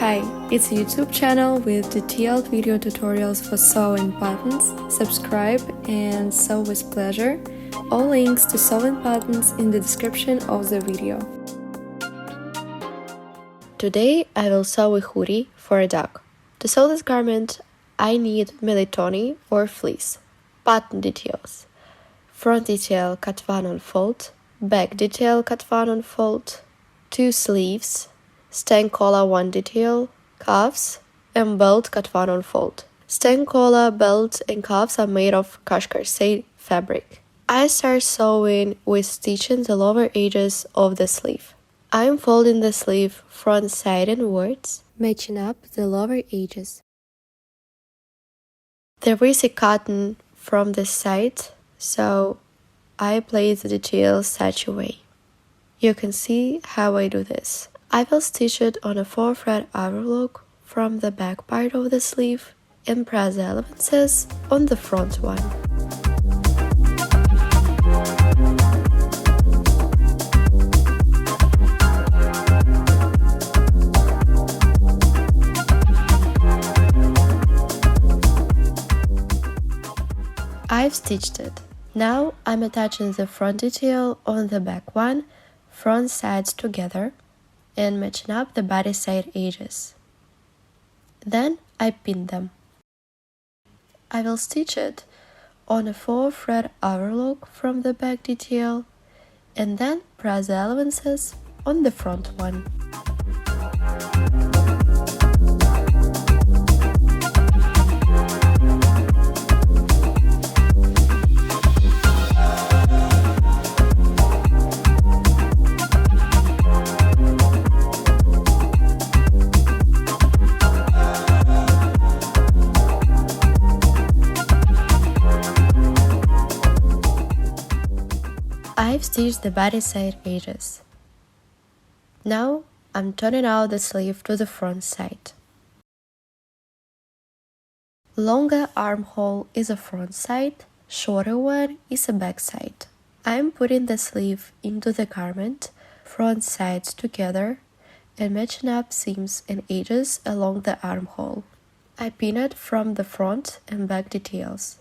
Hi, it's a YouTube channel with detailed video tutorials for sewing buttons. Subscribe and sew with pleasure. All links to sewing buttons in the description of the video. Today I will sew a hoodie for a dog. To sew this garment, I need melitoni or fleece. Button details. Front detail cut 1 on fold, back detail cut 1 on fold, 2 sleeves, stang collar 1 detail, cuffs, and belt cut 1 on fold. Stang collar, belt, and cuffs are made of kashkarsei fabric. I start sewing with stitching the lower edges of the sleeve. I am folding the sleeve front side inwards, matching up the lower edges. There is a cotton from the side, so I place the details such a way. You can see how I do this. I will stitch it on a 4-thread overlock from the back part of the sleeve and press the elevances on the front one. I've stitched it. Now I'm attaching the front detail on the back one, front sides together, and matching up the body side edges. Then I pin them. I will stitch it on a 4-thread overlock from the back detail and then press the elevances on the front one. I've stitched the body side edges. Now I'm turning out the sleeve to the front side. Longer armhole is a front side, shorter one is a back side. I'm putting the sleeve into the garment, front sides together, and matching up seams and edges along the armhole. I pin it from the front and back details.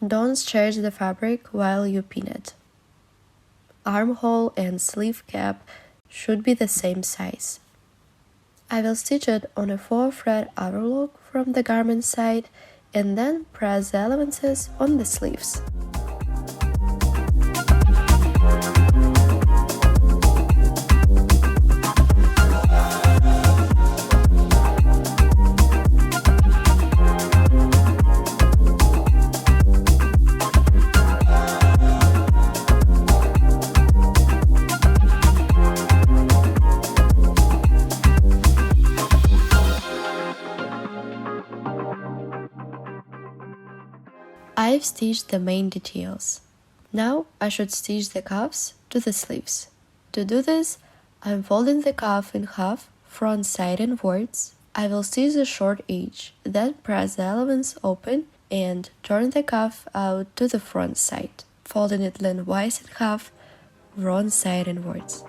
Don't stretch the fabric while you pin it. Armhole and sleeve cap should be the same size. I will stitch it on a 4-thread overlock from the garment side and then press the elevances on the sleeves. I've stitched the main details. Now I should stitch the cuffs to the sleeves. To do this, I'm folding the cuff in half, front side inwards. I will stitch the short edge, then press the elevens open and turn the cuff out to the front side, folding it lengthwise in half, front side inwards.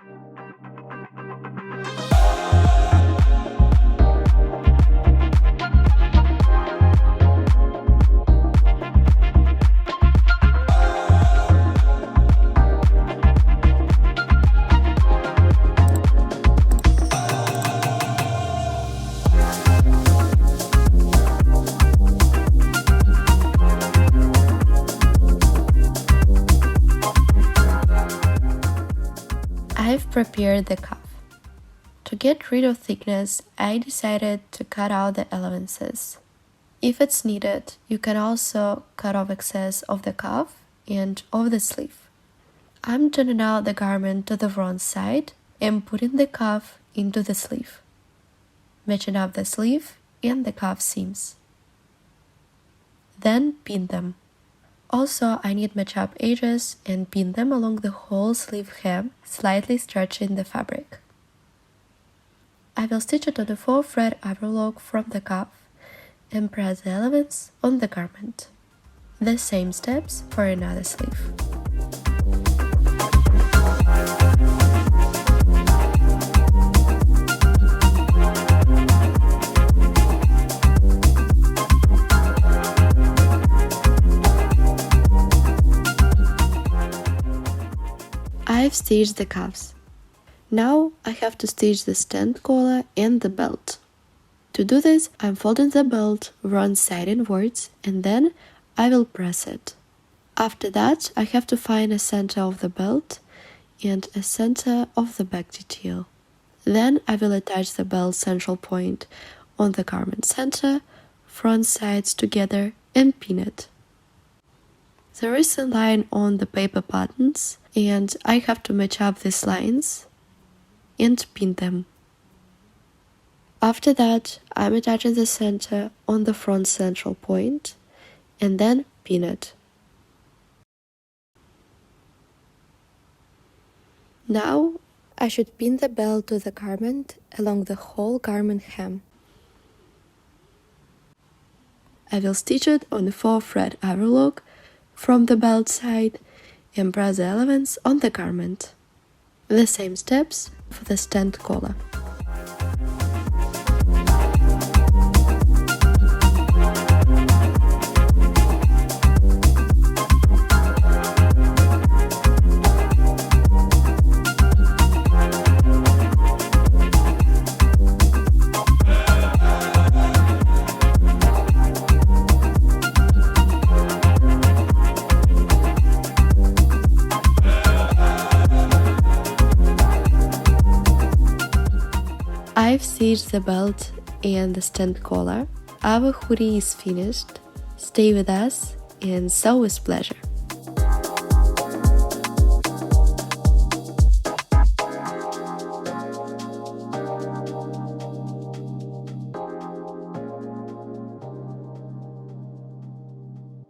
I've prepared the cuff. To get rid of thickness, I decided to cut out the elevances. If it's needed, you can also cut off excess of the cuff and of the sleeve. I'm turning out the garment to the front side and putting the cuff into the sleeve, matching up the sleeve and the cuff seams. Then pin them. Also, I need match up edges and pin them along the whole sleeve hem, slightly stretching the fabric. I will stitch it on a 4-thread overlock from the cuff and press the elements on the garment. The same steps for another sleeve. I've stitched the cuffs. Now I have to stitch the stand collar and the belt. To do this, I'm folding the belt one side inwards and then I will press it. After that, I have to find a center of the belt and a center of the back detail. Then I will attach the belt central point on the garment center, front sides together, and pin it. There is a line on the paper buttons, and I have to match up these lines and pin them. After that, I'm attaching the center on the front central point and then pin it. Now I should pin the belt to the garment along the whole garment hem. I will stitch it on the 4-thread overlock from the belt side and press the elements on the garment. The same steps for the stand collar. I've stitched the belt and the stand collar. Our hoodie is finished. Stay with us and sew with pleasure.